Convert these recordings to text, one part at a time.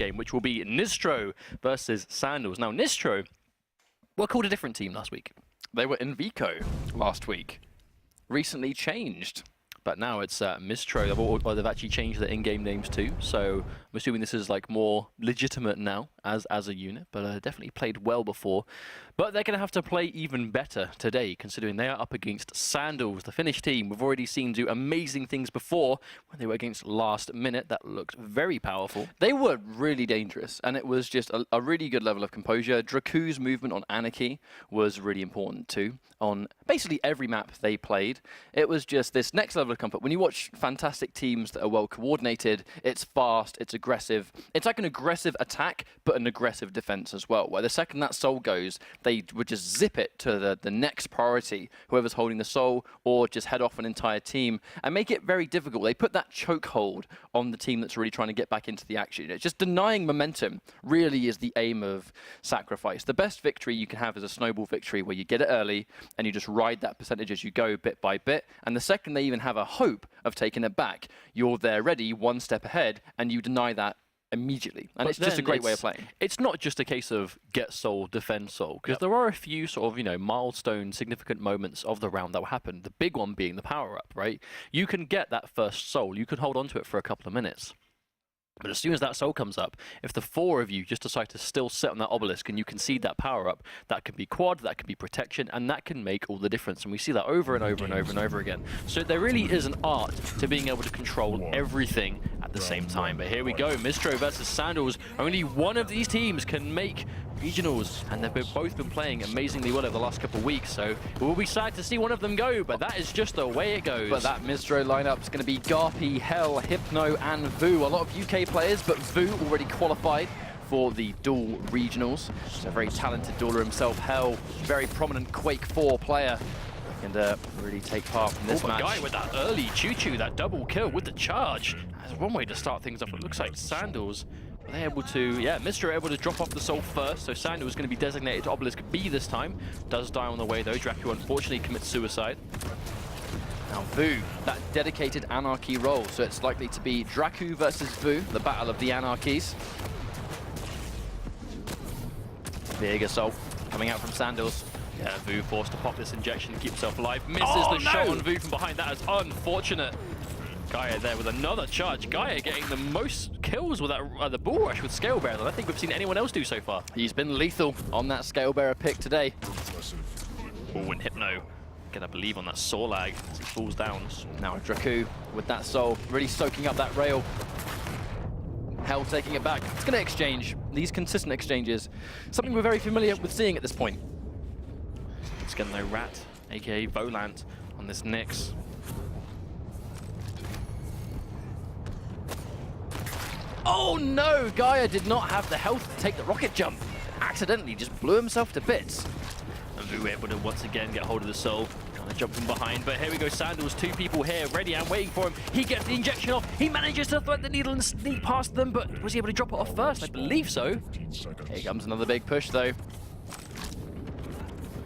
game, which will be myztro versus Sandels. Now, myztro were called a different team last week. They were in Vico last week. Recently changed. But now it's myztro, or they've actually changed their in-game names too. So I'm assuming this is like more legitimate now as a unit, but definitely played well before. But they're going to have to play even better today, considering they are up against Sandels, the Finnish team. We've already seen do amazing things before when they were against Last Minute. That looked very powerful. They were really dangerous, and it was just a really good level of composure. Draku's movement on Anarchy was really important too. On basically every map they played, it was just this next level of comfort. When you watch fantastic teams that are well coordinated, it's fast, it's aggressive. It's like an aggressive attack, but an aggressive defense as well, where the second that soul goes, they would just zip it to the next priority, whoever's holding the soul, or just head off an entire team and make it very difficult. They put that chokehold on the team that's really trying to get back into the action. It's just denying momentum really is the aim of Sacrifice. The best victory you can have is a snowball victory where you get it early and you just ride that percentage as you go bit by bit. And the second they even have a hope of taking it back, you're there ready, one step ahead, and you deny that immediately. And it's just a great way of playing. It's not just a case of get soul, defend soul, because there are a few sort of, milestone, significant moments of the round that will happen. The big one being the power-up, right? You can get that first soul. You can hold on to it for a couple of minutes. But as soon as that soul comes up, if the four of you just decide to still sit on that obelisk and you concede that power-up, that can be quad, that can be protection, and that can make all the difference. And we see that over and over and over and over again. So there really is an art to being able to control everything at the same time. But here we go, myztro versus Sandels. Only one of these teams can make regionals, and they've both been playing amazingly well over the last couple of weeks, so we'll be sad to see one of them go, but that is just the way it goes. But that myztro lineup is going to be Garpy, Hell, Hypno, and Vu. A lot of UK players, but Vu already qualified for the duel regionals. He's a very talented dueler himself. Hell, very prominent Quake 4 player, and really take part in this match. Guy with that early choo-choo, that double kill with the charge. That's one way to start things off. It looks like Sandels, they're able to, myztro able to drop off the soul first, so Sandels is going to be designated to Obelisk B this time. Does die on the way though. Draku unfortunately commits suicide. Now Vu, that dedicated Anarchy role, so it's likely to be Draku versus Vu, the battle of the Anarchies. Big assault coming out from Sandels. Yeah, Vu forced to pop this injection to keep himself alive. Misses the shot on Vu from behind. That is unfortunate. Gaia there with another charge. Gaia getting the most kills with that the bull rush with Scale Bearer than I think we've seen anyone else do so far. He's been lethal on that Scale Bearer pick today. Oh, and Hypno gonna believe on that Saw lag as he falls down. Now Draku with that soul, really soaking up that rail. Hell taking it back. It's gonna exchange. These consistent exchanges, something we're very familiar with seeing at this point. It's gonna know Rat, aka Volant, on this Nyx. Oh no! Gaia did not have the health to take the rocket jump. Accidentally just blew himself to bits. And Vu able to once again get hold of the soul. Trying to jump from behind, but here we go. Sandels, two people here, ready and waiting for him. He gets the injection off. He manages to thread the needle and sneak past them, but was he able to drop it off first? I believe so. Here comes another big push though.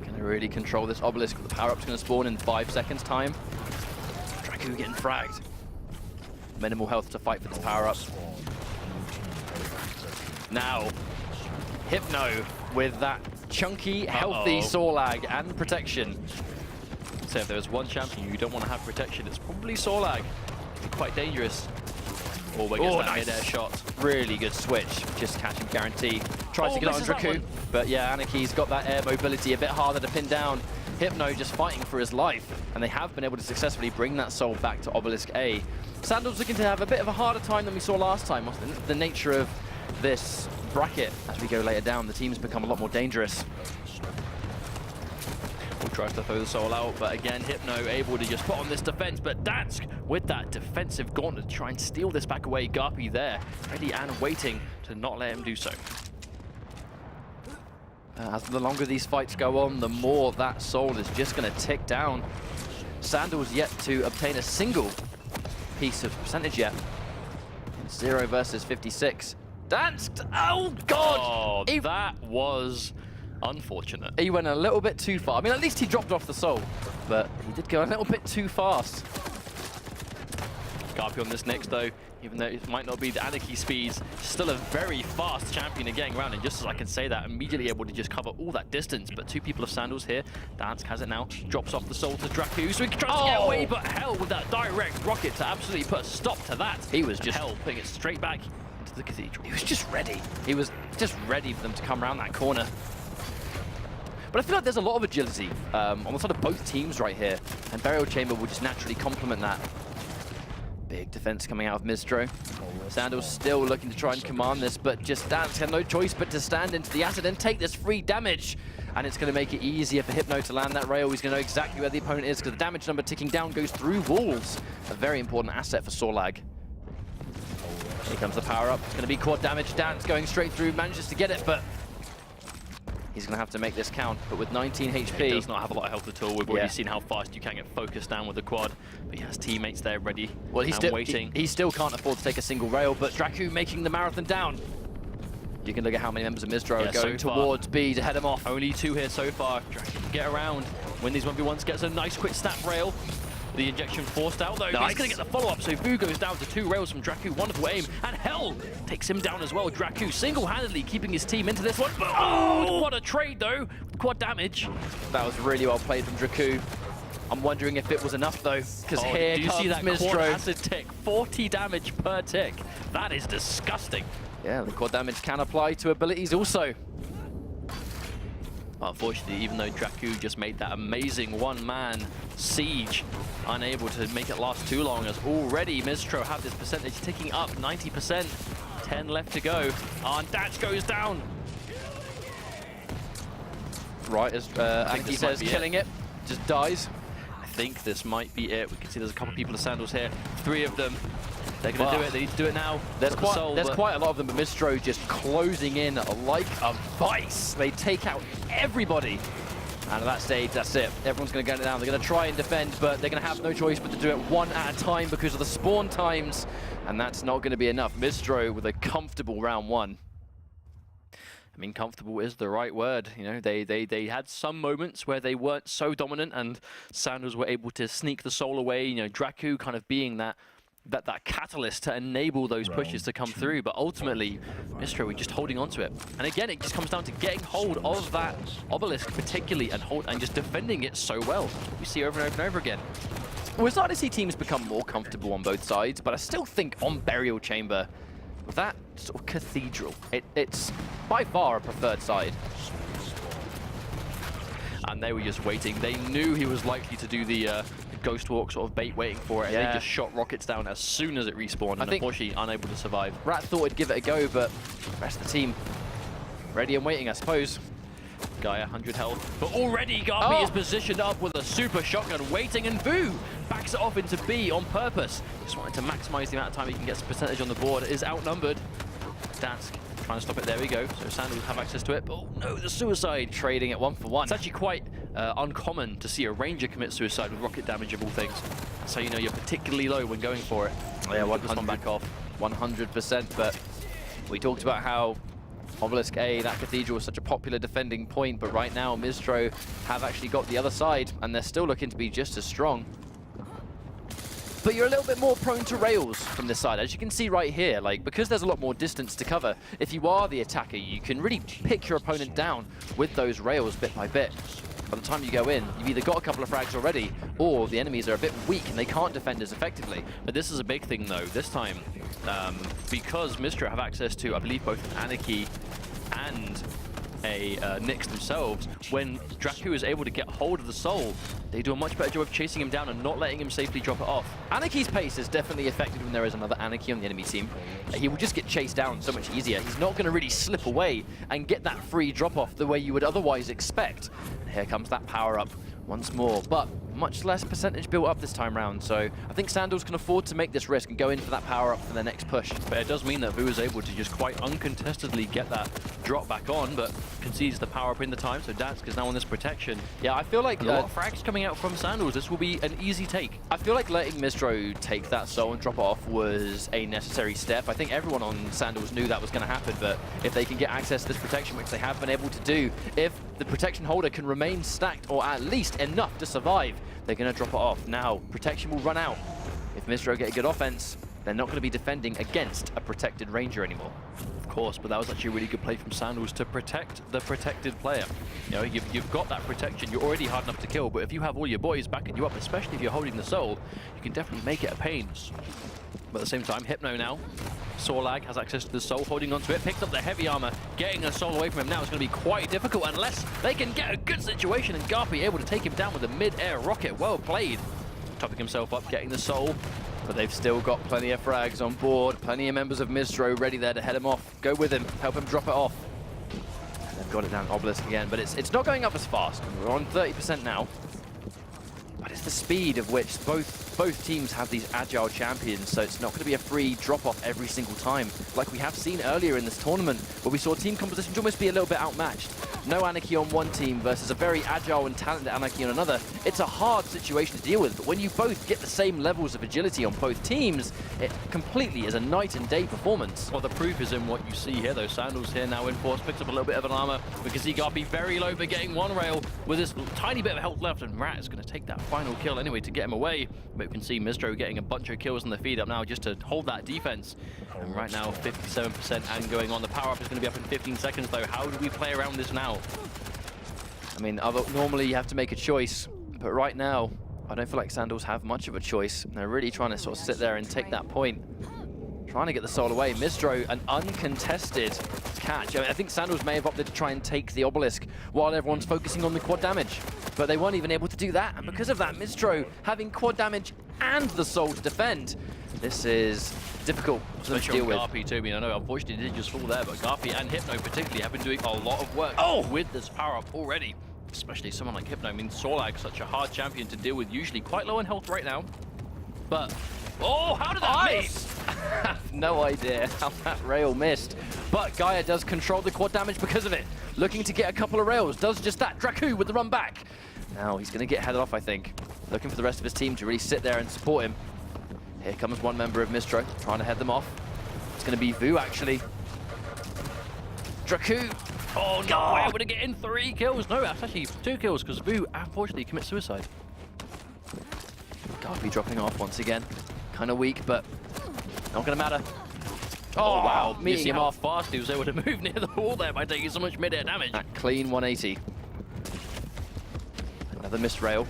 Gonna really control this obelisk. The power-up's gonna spawn in 5 seconds time. Draku getting fragged. Minimal health to fight for this power-up. Now, Hypno with that chunky, healthy Saw lag and protection. So if there's one champion you don't want to have protection, it's probably Saw lag. It's quite dangerous. Oh, gets that mid-air shot. Really good switch. Just catching guarantee. Tries to get on Draku, but yeah, Anarchy's got that air mobility a bit harder to pin down. Hypno just fighting for his life, and they have been able to successfully bring that soul back to Obelisk A. Sandels looking to have a bit of a harder time than we saw last time. The nature of this bracket, as we go later down, the teams become a lot more dangerous. We'll try to throw the soul out, but again, Hypno able to just put on this defense, but Dansk with that defensive gauntlet to try and steal this back away. Garpy there, ready and waiting to not let him do so. As the longer these fights go on, the more that soul is just going to tick down. Sandels yet to obtain a single piece of percentage yet. 0 versus 56. Dansk! Oh, God! Oh, that was unfortunate. He went a little bit too far. I mean, at least he dropped off the soul, but he did go a little bit too fast. Garpy on this next, though. Even though it might not be the Anarchy speeds, still a very fast champion and getting around. And just as I can say that, immediately able to just cover all that distance. But two people of Sandels here. Dansk has it now. Drops off the soul to Draku. So he tries to get away, but Hell with that direct rocket to absolutely put a stop to that. He was just Hell putting it straight back into the Cathedral. He was just ready. He was just ready for them to come around that corner. But I feel like there's a lot of agility on the side of both teams right here. And Burial Chamber will just naturally complement that. Big defense coming out of myztro. Sandels still looking to try and command this, but just Dansk had no choice but to stand into the acid and take this free damage. And it's going to make it easier for Hypno to land that rail. He's going to know exactly where the opponent is because the damage number ticking down goes through walls. A very important asset for Sorlag. Here comes the power up. It's going to be quad damage. Dansk going straight through, manages to get it, but he's going to have to make this count, but with 19 HP... He does not have a lot of health at all. We've already seen how fast you can get focused down with the quad, but he has teammates there ready and waiting. He still can't afford to take a single rail, but Draku making the marathon down. You can look at how many members of myztro are going towards B to head him off. Only 2 here so far. Draku can get around, win these 1v1s, gets a nice quick snap rail. The injection forced out though. Nice. He's going to get the follow-up, so Vu goes down to 2 rails from Draku. Wonderful aim, and Hell takes him down as well. Draku single-handedly keeping his team into this one. Oh, what a trade though. Quad damage. That was really well played from Draku. I'm wondering if it was enough though, because here comes see that myztro. Quad acid tick, 40 damage per tick. That is disgusting. Yeah, the quad damage can apply to abilities also. Unfortunately, even though Draku just made that amazing one-man siege, unable to make it last too long, as already myztro have this percentage ticking up, 90%, 10 left to go, and Dansk goes down. Right, as Anki says, killing it, just dies. I think this might be it. We can see there's a couple of people of Sandels here, 3 of them. They're going to do it. They need to do it now. There's quite a lot of them, but myztro just closing in like a vice. They take out everybody. And at that stage, that's it. Everyone's going to get it down. They're going to try and defend, but they're going to have no choice but to do it one at a time because of the spawn times. And that's not going to be enough. myztro with a comfortable round 1. I mean, comfortable is the right word. You know, they had some moments where they weren't so dominant, and Sandels were able to sneak the soul away. You know, Draku kind of being that catalyst to enable those pushes to come through, but ultimately myztro were just holding on to it. And again, it just comes down to getting hold of that obelisk particularly and just defending it so well. We see over and over and over again. We're starting to see teams become more comfortable on both sides, but I still think on Burial Chamber, with that sort of Cathedral, it's by far a preferred side. And they were just waiting. They knew he was likely to do the Ghost Walk sort of bait, waiting for it, and they just shot rockets down as soon as it respawned, and unfortunately unable to survive. Rat thought he'd give it a go, but the rest of the team ready and waiting, I suppose. Guy 100 health, but already Garby is positioned up with a super shotgun waiting, and Vu backs it off into B on purpose. Just wanted to maximize the amount of time he can get some percentage on the board. It is outnumbered. Dansk trying to stop it. There we go. So Sandels have access to it. But oh no, the suicide trading it 1 for 1. It's actually quite uncommon to see a ranger commit suicide with rocket damage of all things. So you know you're particularly low when going for it. Yeah, this one back off. 100%. But we talked about how Obelisk A, that Cathedral, was such a popular defending point, but right now myztro have actually got the other side, and they're still looking to be just as strong. But you're a little bit more prone to rails from this side, as you can see right here. Like, because there's a lot more distance to cover, if you are the attacker, you can really pick your opponent down with those rails bit by bit. By the time you go in, you've either got a couple of frags already, or the enemies are a bit weak and they can't defend as effectively. But this is a big thing though, this time, because myztro have access to, I believe, both Anarchy and a Nyx themselves, when Draku is able to get hold of the soul, they do a much better job of chasing him down and not letting him safely drop it off. Anarchy's pace is definitely affected when there is another Anarchy on the enemy team. He will just get chased down so much easier. He's not going to really slip away and get that free drop off the way you would otherwise expect. And here comes that power up once more, but much less percentage built up this time round, so I think Sandels can afford to make this risk and go in for that power up for their next push. But it does mean that Vu is able to just quite uncontestedly get that drop back on, but concedes the power up in the time, so Dansk is now on this protection. Yeah, I feel like a lot of frags coming out from Sandels. This will be an easy take. I feel like letting myztro take that soul and drop it off was a necessary step. I think everyone on Sandels knew that was going to happen, but if they can get access to this protection, which they have been able to do, if the protection holder can remain stacked or at least enough to survive, they're going to drop it off. Now, protection will run out. If myztro get a good offense, they're not going to be defending against a protected Ranger anymore. Of course, but that was actually a really good play from Sandels to protect the protected player. You know, you've got that protection, you're already hard enough to kill, but if you have all your boys backing you up, especially if you're holding the soul, you can definitely make it a pain. But at the same time, Hypno now, Sorlag has access to the soul, holding onto it, picked up the heavy armor, getting a soul away from him now is going to be quite difficult unless they can get a good situation, and Garpy able to take him down with a mid-air rocket. Well played. Topping himself up, getting the soul, but they've still got plenty of frags on board, plenty of members of myztro ready there to head him off. Go with him, help him drop it off. And they've got it down Obelisk again, but it's not going up as fast. We're on 30% now. But it's the speed of which both teams have these agile champions, so it's not going to be a free drop-off every single time, like we have seen earlier in this tournament, where we saw team compositions almost be a little bit outmatched. No Anarchy on one team versus a very agile and talented Anarchy on another. It's a hard situation to deal with, but when you both get the same levels of agility on both teams, it completely is a night and day performance. Well, the proof is in what you see here, though. Sandels here now in force, picks up a little bit of an armor. We can see Garpy very low, but getting one rail with this tiny bit of health left, and Rat is going to take that final kill anyway to get him away. But we can see myztro getting a bunch of kills on the feed up now just to hold that defense. And right now, 57% and going on. The power-up is going to be up in 15 seconds, though. How do we play around this now? I mean, normally you have to make a choice, but right now, I don't feel like Sandels have much of a choice. They're really trying to sort of sit there and take that point. Trying to get the soul away. myztro, an uncontested catch. I think Sandels may have opted to try and take the obelisk while everyone's focusing on the quad damage, but they weren't even able to do that. And because of that, myztro having quad damage and the soul to defend, this is difficult for them to deal with. Garpy too. I mean, I know unfortunately he did just fall there, but Garpy and Hypno particularly have been doing a lot of work with this power up already. Especially someone like Hypno. I mean, Sorlag, such a hard champion to deal with, usually quite low on health right now. But oh, how did that miss? I have no idea how that rail missed. But Gaia does control the quad damage because of it. Looking to get a couple of rails, does just that. Draku with the run back. Now he's going to get headed off, I think. Looking for the rest of his team to really sit there and support him. Here comes one member of myztro, trying to head them off. It's going to be Vu, actually. Draku. Oh, no, we're able to get in 3 kills. No, that's actually 2 kills, because Vu, unfortunately, commits suicide. Garpy dropping off once again. Kind of weak, but not going to matter. Oh, wow. You see how fast he was able to move near the wall there by taking so much mid-air damage. That clean 180. Another missed rail.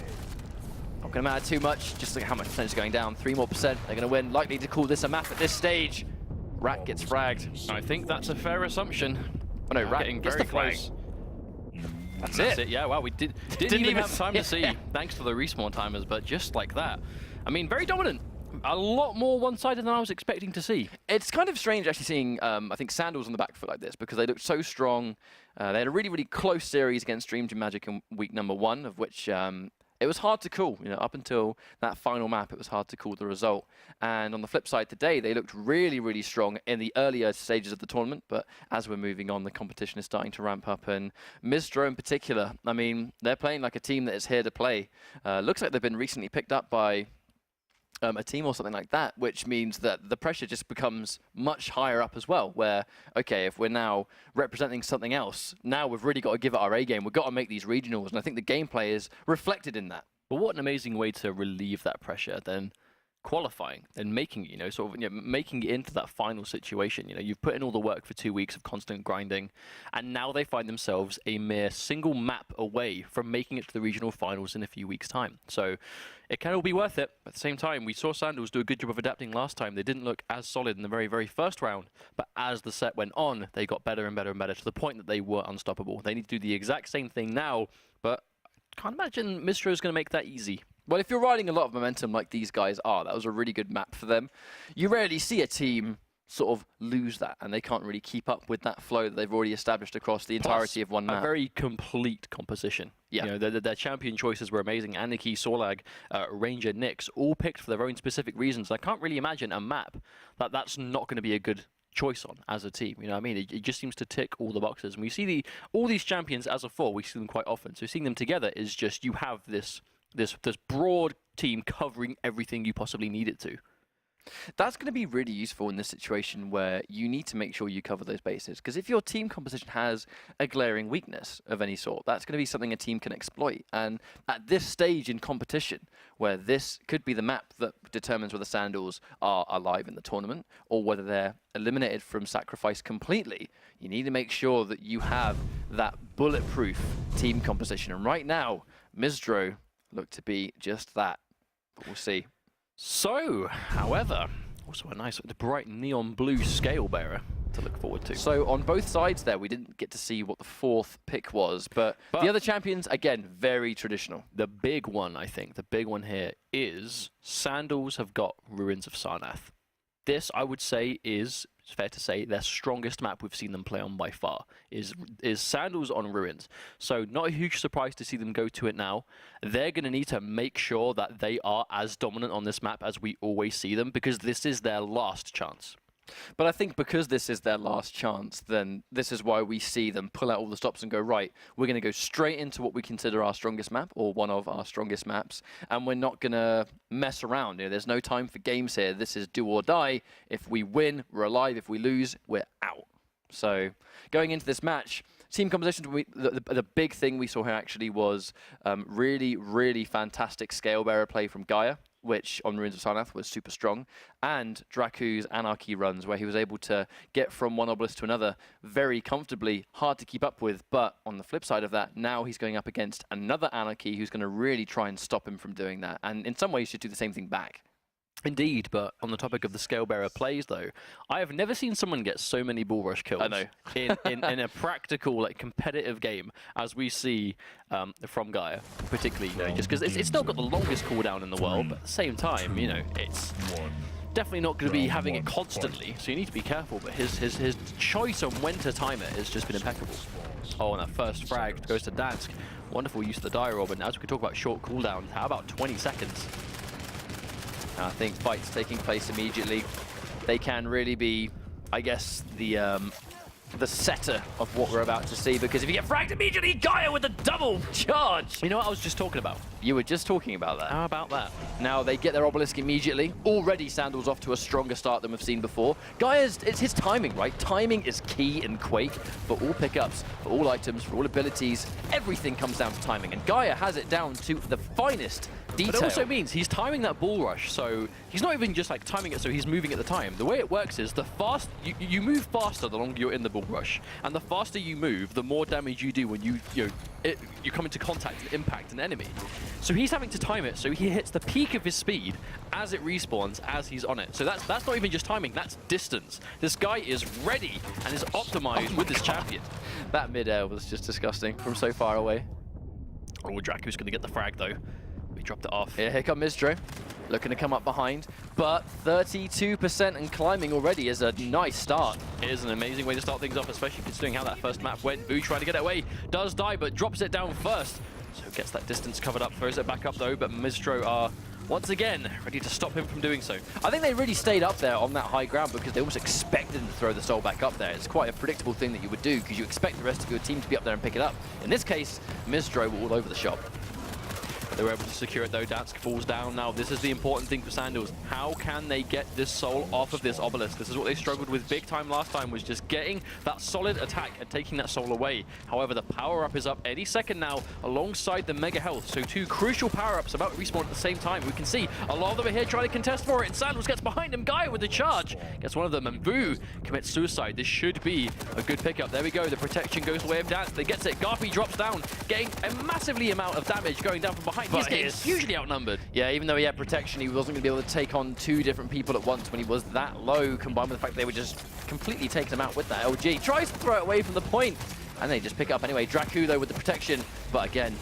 Not going to matter too much. Just look at how much percentage is going down. 3 more %. They're going to win. Likely to call this a map at this stage. Rat gets fragged. I think that's a fair assumption. Oh no, Rat getting very close. That's it. Yeah, wow, we didn't even have time to see, thanks to the respawn timers, but just like that. I mean, very dominant. A lot more one-sided than I was expecting to see. It's kind of strange actually seeing, I think, Sandels on the back foot like this, because they looked so strong. They had a really, really close series against Dream Team Magic in week number 1, of which it was hard to call. You know, up until that final map, it was hard to call the result. And on the flip side today, they looked really, really strong in the earlier stages of the tournament. But as we're moving on, the competition is starting to ramp up. And myztro in particular, I mean, they're playing like a team that is here to play. Looks like they've been recently picked up by a team or something like that, which means that the pressure just becomes much higher up as well, where, okay, if we're now representing something else, now we've really got to give it our A game. We've got to make these regionals, and I think the gameplay is reflected in that. But what an amazing way to relieve that pressure than qualifying and making it, you know, sort of, you know, making it into that final situation. You know, you've put in all the work for 2 weeks of constant grinding, and now they find themselves a mere single map away from making it to the regional finals in a few weeks' time. So it can all be worth it. At the same time, we saw Sandels do a good job of adapting last time. They didn't look as solid in the very, very first round, but as the set went on, they got better and better and better to the point that they were unstoppable. They need to do the exact same thing now, but I can't imagine myztro is going to make that easy. Well, if you're riding a lot of momentum like these guys are, that was a really good map for them. You rarely see a team sort of lose that, and they can't really keep up with that flow that they've already established across the entirety of one map. A very complete composition. Yeah. You know, their champion choices were amazing. Anarchy, Sorlag, Ranger, Nyx, all picked for their own specific reasons. I can't really imagine a map that's not going to be a good choice on as a team. You know what I mean? It just seems to tick all the boxes. And we see all these champions as a four, we see them quite often. So seeing them together is just, you have this broad team covering everything you possibly need it to. That's going to be really useful in this situation where you need to make sure you cover those bases. Because if your team composition has a glaring weakness of any sort, that's going to be something a team can exploit. And at this stage in competition, where this could be the map that determines whether Sandels are alive in the tournament or whether they're eliminated from sacrifice completely, you need to make sure that you have that bulletproof team composition. And right now, myztro look to be just that. But we'll see. So, however, also a nice bright neon blue scale bearer to look forward to. So on both sides there, we didn't get to see what the fourth pick was, but the other champions, again, very traditional. The big one, I think, the big one here is Sandels have got Ruins of Sarnath. This, I would say, is, it's fair to say, their strongest map we've seen them play on by far, is Sandels on Ruins. So not a huge surprise to see them go to it now. They're going to need to make sure that they are as dominant on this map as we always see them, because this is their last chance. But I think because this is their last chance, then this is why we see them pull out all the stops and go, right, we're going to go straight into what we consider our strongest map, or one of our strongest maps, and we're not going to mess around. You know, there's no time for games here. This is do or die. If we win, we're alive. If we lose, we're out. So going into this match, team composition, the big thing we saw here actually was really, really fantastic scale bearer play from Gaia, which on Ruins of Sarnath was super strong, and Draku's Anarchy runs, where he was able to get from one obelisk to another very comfortably, hard to keep up with, but on the flip side of that, now he's going up against another Anarchy who's going to really try and stop him from doing that, and in some ways should do the same thing back. Indeed, but on the topic of the scale bearer plays, though, I have never seen someone get so many bull rush kills. I know. in a practical, like, competitive game as we see from Gaia, particularly, you know, just because it's not got the longest cooldown in the world, but at the same time, you know, it's definitely not going to be having it constantly, so you need to be careful. But his choice on when to time it has just been impeccable. Oh, and that first frag goes to Dansk. Wonderful use of the Dire Orb, and as we could talk about short cooldown, how about 20 seconds? I think fights taking place immediately. They can really be, I guess, the setter of what we're about to see, because if you get fragged immediately, Gaia with a double charge! You know what I was just talking about? You were just talking about that. How about that? Now they get their obelisk immediately. Already Sandels off to a stronger start than we've seen before. Gaia's, it's his timing, right? Timing is key in Quake for all pickups, for all items, for all abilities. Everything comes down to timing, and Gaia has it down to the finest detail. But it also means he's timing that bull rush, so he's not even just like timing it so he's moving at the time. The way it works is you move faster the longer you're in the bull rush, and the faster you move, the more damage you do when you come into contact and impact an enemy. So he's having to time it so he hits the peak of his speed as it respawns, as he's on it. So that's not even just timing, that's distance. This guy is ready and is optimized with this champion. That mid-air was just disgusting from so far away. Oh, Draku's going to get the frag though. He dropped it off. Yeah, here come myztro, looking to come up behind, but 32% and climbing already is a nice start. It is an amazing way to start things off, especially considering how that first map went. Vu trying to get it away, does die, but drops it down first. So gets that distance covered up, throws it back up though, but myztro are once again ready to stop him from doing so. I think they really stayed up there on that high ground because they almost expected him to throw the soul back up there. It's quite a predictable thing that you would do because you expect the rest of your team to be up there and pick it up. In this case, myztro were all over the shop. They were able to secure it though. Dansk falls down. Now this is the important thing for Sandels. How can they get this soul off of this obelisk? This is what they struggled with big time last time, was just getting that solid attack and taking that soul away. However, the power up is up any second now alongside the mega health. So two crucial power ups about to respawn at the same time. We can see a lot of them are here trying to contest for it, and Sandels gets behind him. Gaia with the charge gets one of them, and Vu commits suicide. This should be a good pickup. There we go. The protection goes the way of Dansk. They gets it. Garpy drops down, getting a massively amount of damage going down from behind. He's getting hugely outnumbered. Yeah, even though he had protection, he wasn't going to be able to take on two different people at once when he was that low, combined with the fact that they were just completely taking him out with that LG. Tries to throw it away from the point, and they just pick it up anyway. Draku, though, with the protection, but again,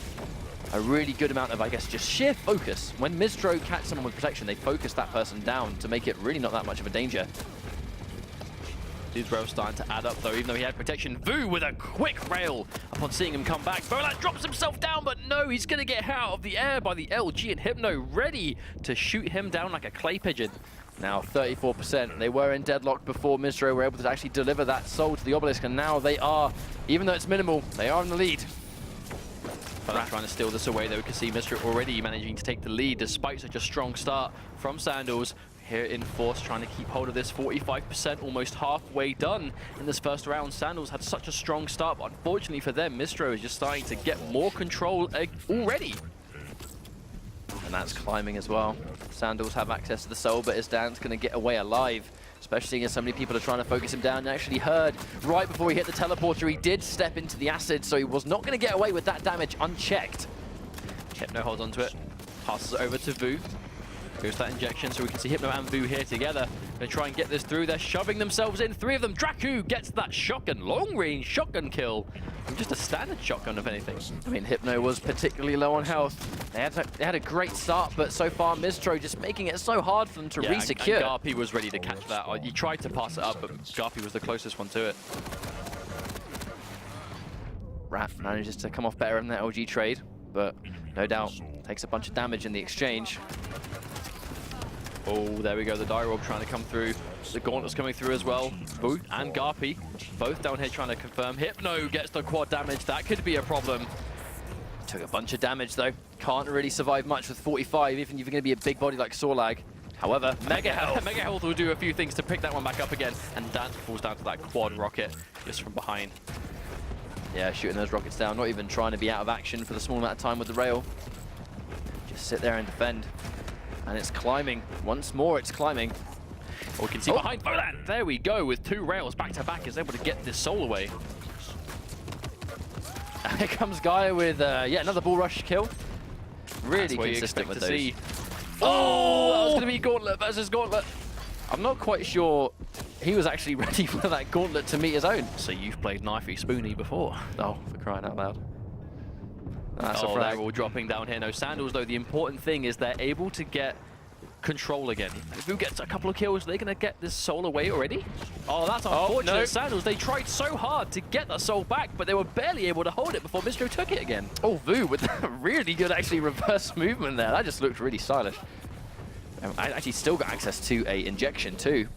a really good amount of, I guess, just sheer focus. When myztro catch someone with protection, they focus that person down to make it really not that much of a danger. His rail starting to add up though, even though he had protection. Vu with a quick rail upon seeing him come back. Bolat drops himself down, but no, he's going to get out of the air by the LG, and Hypno ready to shoot him down like a clay pigeon. Now 34%. They were in deadlock before myztro were able to actually deliver that soul to the obelisk, and now they are, even though it's minimal, they are in the lead. Bolat trying to steal this away though. We can see myztro already managing to take the lead despite such a strong start from Sandels. here in Force, trying to keep hold of this 45%, almost halfway done in this first round. Sandels had such a strong start, but unfortunately for them, myztro is just starting to get more control already. And that's climbing as well. Sandels have access to the soul, but is Dan's going to get away alive? Especially as so many people are trying to focus him down. You actually heard right before he hit the teleporter, he did step into the acid, so he was not going to get away with that damage unchecked. Hypno holds onto it, passes it over to Vu. Goes that injection, so we can see Hypno and Vu here together. They try and get this through. They're shoving themselves in. 3 of them. Draku gets that shotgun, long-range shotgun kill. And just a standard shotgun, if anything. I mean, Hypno was particularly low on health. They had a great start, but so far myztro just making it so hard for them to re-secure. And Garpy was ready to catch that. He tried to pass it up, but Garpy was the closest one to it. Rat manages to come off better in that LG trade, but no doubt takes a bunch of damage in the exchange. Oh, there we go, the Dire Orb trying to come through. The Gauntlet's coming through as well. Boo and Garpy, both down here trying to confirm. Hypno gets the quad damage, that could be a problem. Took a bunch of damage though. Can't really survive much with 45, even if you're going to be a big body like Sorlag. However, Mega Health. Mega Health will do a few things to pick that one back up again, and Dan falls down to that quad rocket just from behind. Yeah, shooting those rockets down, not even trying to be out of action for the small amount of time with the rail. Just sit there and defend. And it's climbing. Once more, it's climbing. We can see behind Volant. There we go, with 2 rails back to back, is able to get this soul away. And here comes Gaia with yet another bull rush kill. Really That's consistent with those. See. Oh, that was going to be Gauntlet versus Gauntlet. I'm not quite sure he was actually ready for that Gauntlet to meet his own. So you've played Knifey Spoony before. Oh, for crying out loud. That's a oh, frag. they're all dropping down here. No, Sandels, though, the important thing is they're able to get control again. If Vu gets a couple of kills, they're going to get this soul away already. Oh, that's unfortunate. No. Sandels, they tried so hard to get that soul back, but they were barely able to hold it before myztro took it again. Oh, Vu with that really good actually reverse movement there. That just looked really stylish. I actually still got access to a injection too.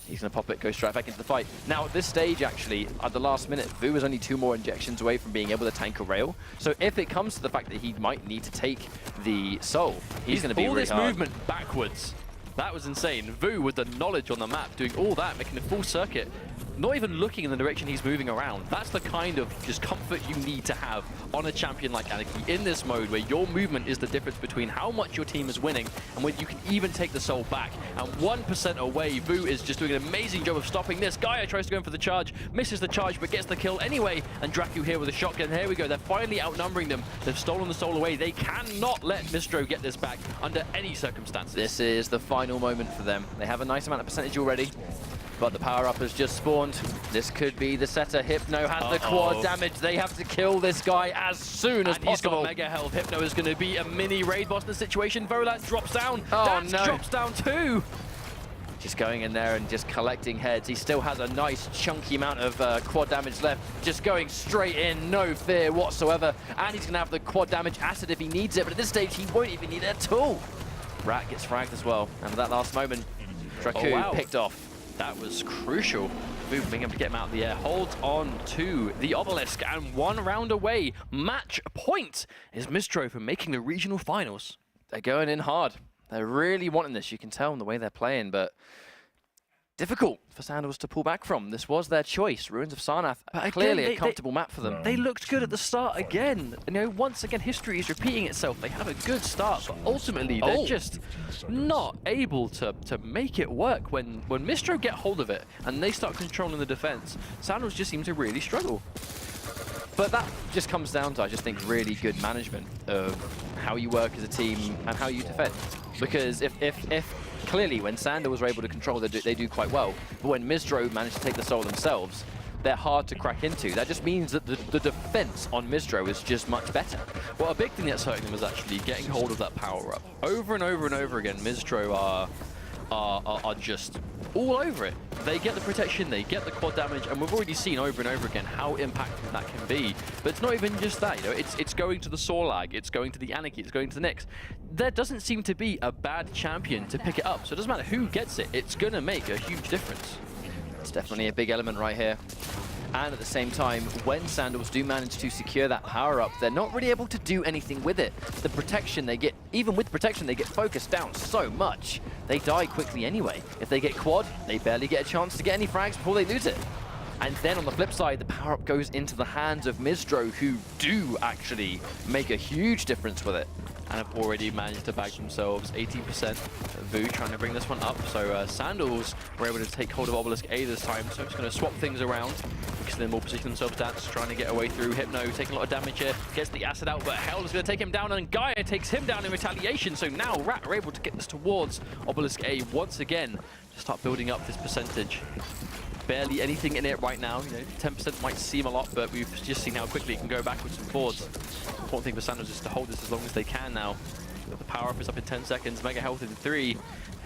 He's going to pop it, go straight back into the fight. Now, at this stage, actually, at the last minute, Vu was only 2 more injections away from being able to tank a rail. So if it comes to the fact that he might need to take the soul, he's going to be all really this hard. movement backwards. That was insane. Vu with the knowledge on the map, doing all that, making a full circuit, not even looking in the direction he's moving around. That's the kind of just comfort you need to have on a champion like Anarchy in this mode, where your movement is the difference between how much your team is winning and when you can even take the soul back. And 1% away, Vu is just doing an amazing job of stopping this. Gaia tries to go in for the charge, misses the charge, but gets the kill anyway. And Draku here with a shotgun. Here we go. They're finally outnumbering them. They've stolen the soul away. They cannot let myztro get this back under any circumstances. This is the final moment for them. They have a nice amount of percentage already, but the power-up has just spawned. This could be the setter. Hypno has the quad damage. They have to kill this guy as soon as possible. He's got mega health. Hypno is going to be a mini raid boss in the situation. Volant drops down. Oh, Dance no. drops down too. Just going in there and just collecting heads. He still has a nice chunky amount of quad damage left. Just going straight in, no fear whatsoever. And he's going to have the quad damage acid if he needs it, but at this stage he won't even need it at all. Rat gets fragged as well. And at that last moment, Draku picked off. That was crucial. Vu being able to get him out of the air. Holds on to the obelisk, and 1 round away. Match point is myztro for making the regional finals. They're going in hard. They're really wanting this. You can tell in the way they're playing, but difficult for Sandels to pull back from. This was their choice. Ruins of Sarnath, But clearly again, a comfortable map for them. They looked good at the start again. You know, once again, history is repeating itself. They have a good start, but ultimately they're just not able to make it work when myztro get hold of it and they start controlling the defense. Sandels just seem to really struggle. But that just comes down to, I just think, really good management of how you work as a team and how you defend. Because if clearly when Sandels were able to control, they do quite well. But when myztro managed to take the soul themselves, they're hard to crack into. That just means that the defense on myztro is just much better. Well, a big thing that's hurting them is actually getting hold of that power-up. Over and over and over again, myztro are just all over it. They get the protection, they get the quad damage, and we've already seen over and over again how impactful that can be. But it's not even just that, you know, it's going to the Sorlag, it's going to the Anarchy, it's going to the Nyx. There doesn't seem to be a bad champion to pick it up, so it doesn't matter who gets it, it's gonna make a huge difference. It's definitely a big element right here. And at the same time, when Sandels do manage to secure that power-up, they're not really able to do anything with it. The protection they get, even with protection, they get focused down so much. They die quickly anyway. If they get quad, they barely get a chance to get any frags before they lose it. And then on the flip side, the power-up goes into the hands of myztro, who do actually make a huge difference with it. And have already managed to bag themselves 18%. Vu trying to bring this one up. So Sandels were able to take hold of Obelisk A this time. So it's going to swap things around. Because then will position themselves down, trying to get away through. Hypno taking a lot of damage here. Gets the acid out, but Hell is going to take him down. And Gaia takes him down in retaliation. So now Rat are able to get this towards Obelisk A once again. To start building up this percentage. Barely anything in it right now. You know, 10% might seem a lot, but we've just seen how quickly it can go backwards and forwards. The important thing for Sandels is to hold this as long as they can now. The power-up is up in 10 seconds, Mega Health in 3.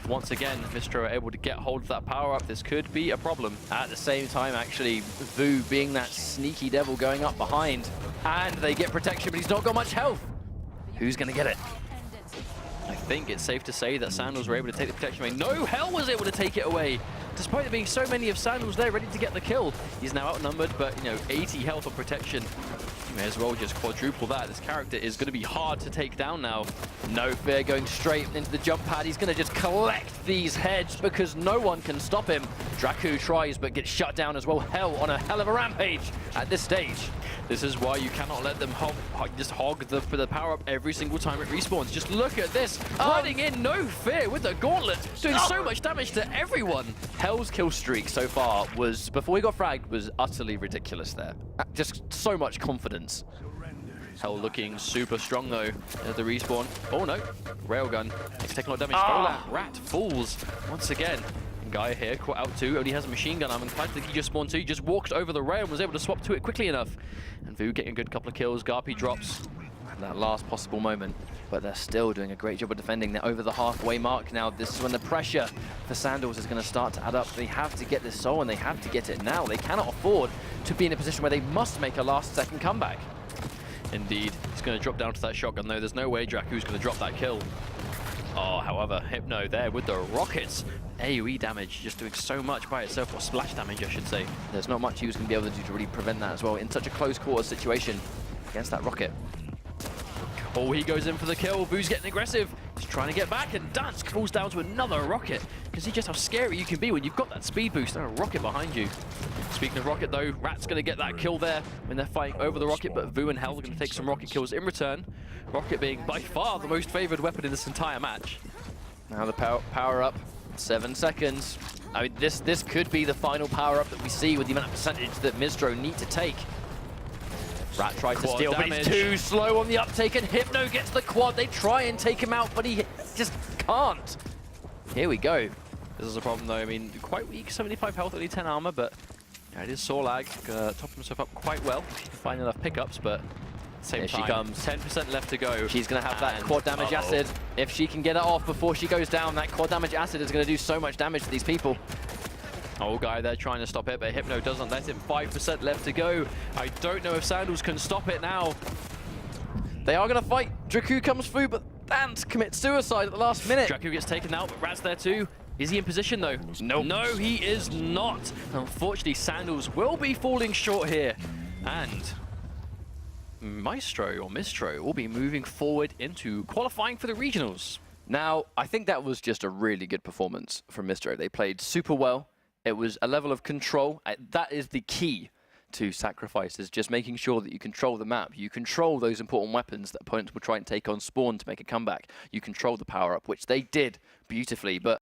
Once again, myztro are able to get hold of that power-up. This could be a problem. At the same time, actually, Vu being that sneaky devil going up behind. And they get protection, but he's not got much health. Who's going to get it? I think it's safe to say that Sandels were able to take the protection away. No, Hell was able to take it away. Despite there being so many of Sandels there ready to get the kill. He's now outnumbered, but, you know, 80 health on protection. You may as well just quadruple that. This character is going to be hard to take down now. No fear going straight into the jump pad. He's going to just collect these heads because no one can stop him. Draku tries, but gets shut down as well. Hell on a hell of a rampage at this stage. This is why you cannot let them just hog the power-up every single time it respawns. Just look at this. Running in, no fear with the gauntlet. Doing so much damage to everyone. Hell's kill streak so far was, before he got fragged, was utterly ridiculous there. Just so much confidence. Hell looking super strong though at the respawn. Oh no, Railgun. It's taking a lot of damage. Rat falls once again. Guy here, caught out too, only has a machine gun. I'm inclined to think he just spawned two. He just walked over the rail and was able to swap to it quickly enough. And Vu getting a good couple of kills. Garpy drops. That last possible moment. But they're still doing a great job of defending. They're over the halfway mark now. This is when the pressure for Sandels is going to start to add up. They have to get this soul and they have to get it now. They cannot afford to be in a position where they must make a last-second comeback. Indeed. He's going to drop down to that shotgun though. There's no way Draku's going to drop that kill. Oh, however, Hypno there with the rockets. AoE damage, just doing so much by itself, or splash damage, I should say. There's not much he was going to be able to do to really prevent that as well in such a close quarter situation against that rocket. Oh, he goes in for the kill. Vu's getting aggressive. He's trying to get back, and Dansk falls down to another rocket. You can see just how scary you can be when you've got that speed boost and a rocket behind you. Speaking of rocket, though, Rat's going to get that kill there when they're fighting over the rocket, but Vu and Hell are going to take some rocket kills in return. Rocket being by far the most favored weapon in this entire match. Now the power up. 7 seconds. I mean, this could be the final power-up that we see with the amount of percentage that myztro need to take. Rat tries to steal, but he's too slow on the uptake, and Hypno gets the quad. They try and take him out, but he just can't. Here we go. This is a problem, though. I mean, quite weak, 75 health, only 10 armor, but yeah, it is Sorlag. Top himself up quite well. Find enough pickups, but same Here time, she comes. 10% left to go. She's going to have that quad damage acid. If she can get it off before she goes down, that quad damage acid is going to do so much damage to these people. Oh, Guy there trying to stop it, but Hypno doesn't let him. 5% left to go. I don't know if Sandels can stop it now. They are going to fight. Draku comes through, but Dansk commits suicide at the last minute. Draku gets taken out, but Rat's there too. Is he in position though? Nope. No, he is not. Unfortunately, Sandels will be falling short here. And myztro will be moving forward into qualifying for the regionals. Now, I think that was just a really good performance from myztro. They played super well. It was a level of control. That is the key to sacrifices, just making sure that you control the map. You control those important weapons that opponents will try and take on spawn to make a comeback. You control the power-up, which they did beautifully, but